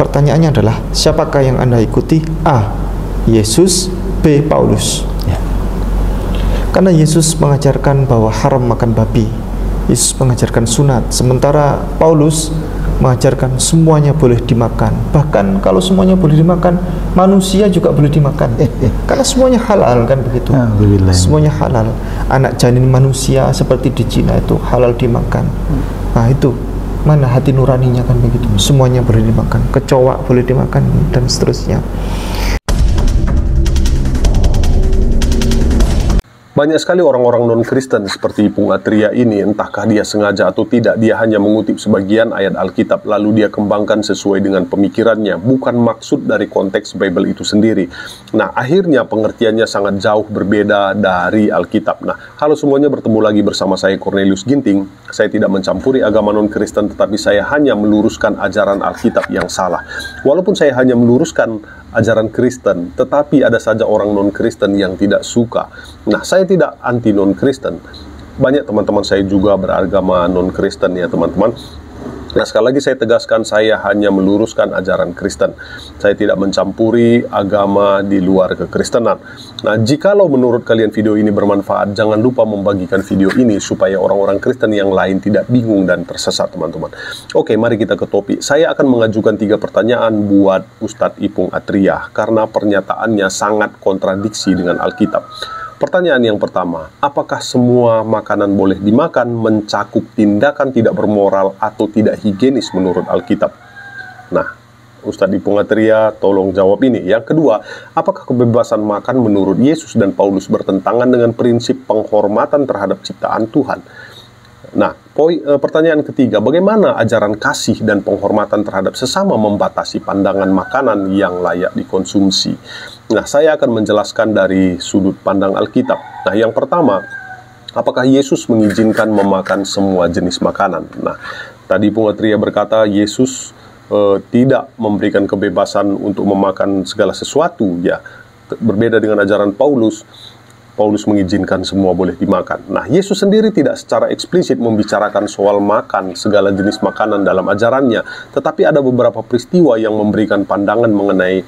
pertanyaannya adalah, siapakah yang Anda ikuti? A. Yesus, B. Paulus. Ya. Karena Yesus mengajarkan bahwa haram makan babi, Yesus mengajarkan sunat, sementara Paulus mengajarkan semuanya boleh dimakan. Bahkan kalau semuanya boleh dimakan, manusia juga boleh dimakan. Karena semuanya halal, kan begitu. Semuanya halal. Anak janin manusia seperti di Cina itu halal dimakan. Nah itu, mana hati nuraninya, kan begitu. Semuanya boleh dimakan, kecoa boleh dimakan, dan seterusnya. Banyak sekali orang-orang non-Kristen seperti Ipung Atria ini, entahkah dia sengaja atau tidak, dia hanya mengutip sebagian ayat Alkitab, lalu dia kembangkan sesuai dengan pemikirannya, bukan maksud dari konteks Bible itu sendiri. Nah, akhirnya pengertiannya sangat jauh berbeda dari Alkitab. Nah, halo semuanya, bertemu lagi bersama saya, Cornelius Ginting. Saya tidak mencampuri agama non-Kristen, tetapi saya hanya meluruskan ajaran Alkitab yang salah. Walaupun saya hanya meluruskan ajaran Kristen, tetapi ada saja orang non-Kristen yang tidak suka. Nah, saya tidak anti non-Kristen. Banyak teman-teman saya juga beragama non-Kristen ya teman-teman. Nah, sekali lagi saya tegaskan, saya hanya meluruskan ajaran Kristen. Saya tidak mencampuri agama di luar kekristenan. Nah, jikalau menurut kalian video ini bermanfaat, jangan lupa membagikan video ini supaya orang-orang Kristen yang lain tidak bingung dan tersesat, teman-teman. Oke, mari kita ke topik. Saya akan mengajukan 3 pertanyaan buat Ustadz Ipung Atria karena pernyataannya sangat kontradiksi dengan Alkitab. Pertanyaan yang pertama, apakah semua makanan boleh dimakan mencakup tindakan tidak bermoral atau tidak higienis menurut Alkitab? Nah, Ustadz Ipung Atria tolong jawab ini. Yang kedua, apakah kebebasan makan menurut Yesus dan Paulus bertentangan dengan prinsip penghormatan terhadap ciptaan Tuhan? Nah, pertanyaan ketiga, bagaimana ajaran kasih dan penghormatan terhadap sesama membatasi pandangan makanan yang layak dikonsumsi? Nah, saya akan menjelaskan dari sudut pandang Alkitab. Nah, yang pertama, apakah Yesus mengizinkan memakan semua jenis makanan? Nah, tadi Ipung Atria berkata Yesus tidak memberikan kebebasan untuk memakan segala sesuatu, ya. Berbeda dengan ajaran Paulus. Paulus mengizinkan semua boleh dimakan. Nah, Yesus sendiri tidak secara eksplisit membicarakan soal makan segala jenis makanan dalam ajarannya, tetapi ada beberapa peristiwa yang memberikan pandangan mengenai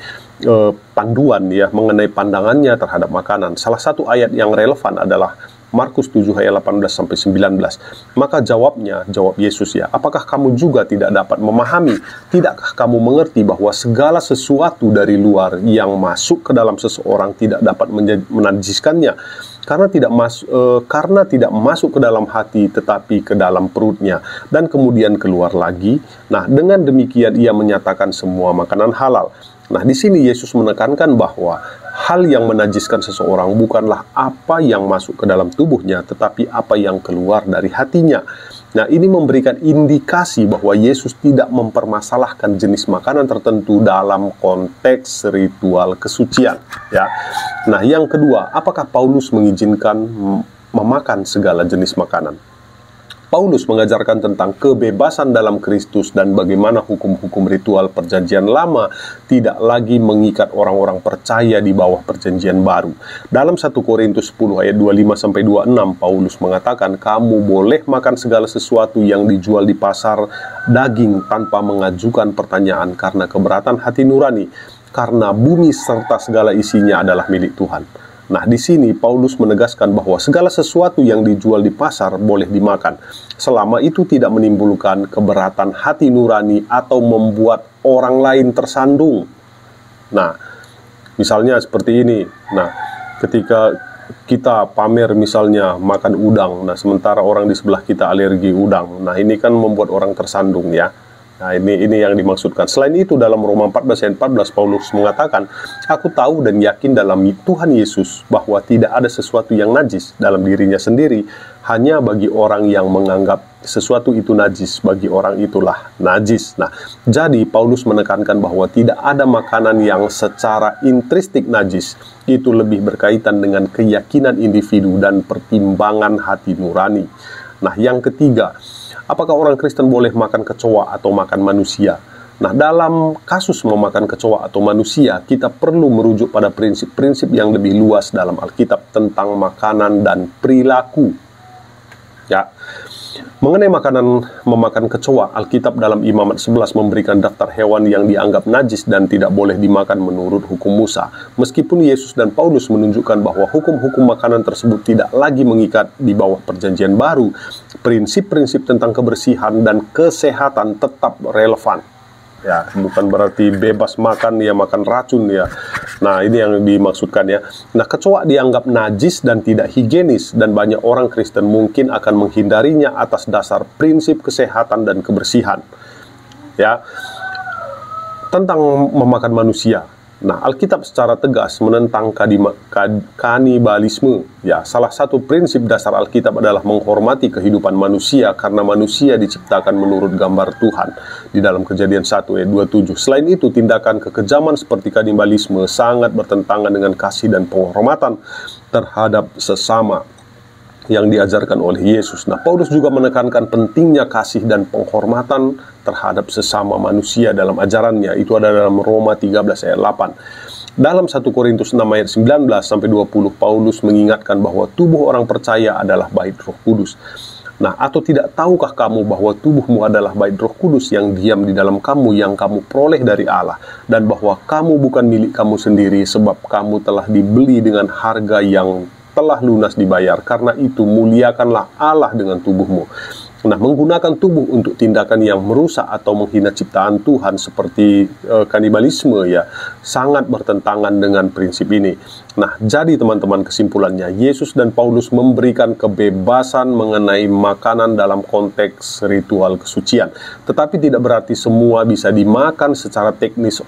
panduan ya, mengenai pandangannya terhadap makanan. Salah satu ayat yang relevan adalah Markus 7 ayat 18-19. Maka jawab Yesus ya, apakah kamu juga tidak dapat memahami? Tidakkah kamu mengerti bahwa segala sesuatu dari luar yang masuk ke dalam seseorang tidak dapat menajiskannya? Karena tidak masuk ke dalam hati tetapi ke dalam perutnya dan kemudian keluar lagi. Nah, dengan demikian ia menyatakan semua makanan halal. Nah, di sini Yesus menekankan bahwa hal yang menajiskan seseorang bukanlah apa yang masuk ke dalam tubuhnya, tetapi apa yang keluar dari hatinya. Nah, ini memberikan indikasi bahwa Yesus tidak mempermasalahkan jenis makanan tertentu dalam konteks ritual kesucian. Ya. Nah, yang kedua, apakah Paulus mengizinkan memakan segala jenis makanan? Paulus mengajarkan tentang kebebasan dalam Kristus dan bagaimana hukum-hukum ritual perjanjian lama tidak lagi mengikat orang-orang percaya di bawah perjanjian baru. Dalam 1 Korintus 10 ayat 25-26, Paulus mengatakan, kamu boleh makan segala sesuatu yang dijual di pasar daging tanpa mengajukan pertanyaan karena keberatan hati nurani, karena bumi serta segala isinya adalah milik Tuhan. Nah, di sini Paulus menegaskan bahwa segala sesuatu yang dijual di pasar boleh dimakan, selama itu tidak menimbulkan keberatan hati nurani atau membuat orang lain tersandung. Nah, misalnya seperti ini. Nah, ketika kita pamer misalnya makan udang, nah sementara orang di sebelah kita alergi udang. Nah, ini kan membuat orang tersandung ya. Nah, ini yang dimaksudkan. Selain itu, dalam Roma 14 ayat 14, Paulus mengatakan, aku tahu dan yakin dalam Tuhan Yesus bahwa tidak ada sesuatu yang najis dalam dirinya sendiri, hanya bagi orang yang menganggap sesuatu itu najis, bagi orang itulah najis. Nah, jadi Paulus menekankan bahwa tidak ada makanan yang secara intristik najis. Itu lebih berkaitan dengan keyakinan individu dan pertimbangan hati nurani. Nah, yang ketiga, apakah orang Kristen boleh makan kecoa atau makan manusia? Nah, dalam kasus memakan kecoa atau manusia, kita perlu merujuk pada prinsip-prinsip yang lebih luas dalam Alkitab tentang makanan dan perilaku. Ya, Mengenai memakan kecoa, Alkitab dalam Imamat 11 memberikan daftar hewan yang dianggap najis dan tidak boleh dimakan menurut hukum Musa. Meskipun Yesus dan Paulus menunjukkan bahwa hukum-hukum makanan tersebut tidak lagi mengikat di bawah Perjanjian Baru, prinsip-prinsip tentang kebersihan dan kesehatan tetap relevan. Ya, bukan berarti bebas makan ya makan racun ya. Nah, ini yang dimaksudkan ya. Nah, kecoa dianggap najis dan tidak higienis, dan banyak orang Kristen mungkin akan menghindarinya atas dasar prinsip kesehatan dan kebersihan. Ya. Tentang memakan manusia. Nah, Alkitab secara tegas menentang kanibalisme. Ya, salah satu prinsip dasar Alkitab adalah menghormati kehidupan manusia karena manusia diciptakan menurut gambar Tuhan di dalam Kejadian 1 ayat 27. Selain itu, tindakan kekejaman seperti kanibalisme sangat bertentangan dengan kasih dan penghormatan terhadap sesama yang diajarkan oleh Yesus. Nah, Paulus juga menekankan pentingnya kasih dan penghormatan terhadap sesama manusia dalam ajarannya. Itu ada dalam Roma 13 ayat 8. Dalam 1 Korintus 6 ayat 19 sampai 20, Paulus mengingatkan bahwa tubuh orang percaya adalah bait Roh Kudus. Nah, atau tidak tahukah kamu bahwa tubuhmu adalah bait Roh Kudus yang diam di dalam kamu, yang kamu peroleh dari Allah, dan bahwa kamu bukan milik kamu sendiri, sebab kamu telah dibeli dengan harga yang telah lunas dibayar. Karena itu muliakanlah Allah dengan tubuhmu. Nah, menggunakan tubuh untuk tindakan yang merusak atau menghina ciptaan Tuhan seperti kanibalisme ya sangat bertentangan dengan prinsip ini. Nah, jadi teman-teman, kesimpulannya, Yesus dan Paulus memberikan kebebasan mengenai makanan dalam konteks ritual kesucian. Tetapi tidak berarti semua bisa dimakan secara teknis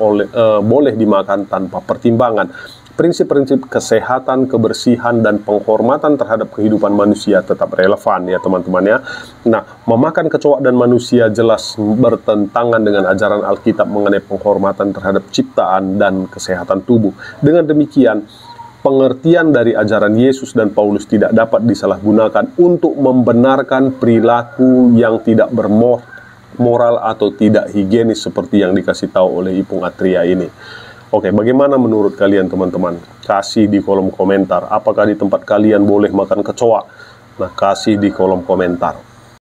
boleh dimakan tanpa pertimbangan. Prinsip-prinsip kesehatan, kebersihan, dan penghormatan terhadap kehidupan manusia tetap relevan ya teman-teman ya. Nah, memakan kecoa dan manusia jelas bertentangan dengan ajaran Alkitab mengenai penghormatan terhadap ciptaan dan kesehatan tubuh. Dengan demikian, pengertian dari ajaran Yesus dan Paulus tidak dapat disalahgunakan untuk membenarkan perilaku yang tidak bermoral atau tidak higienis seperti yang dikasih tahu oleh Ipung Atria ini. Oke, bagaimana menurut kalian teman-teman? Kasih di kolom komentar. Apakah di tempat kalian boleh makan kecoa? Nah, kasih di kolom komentar.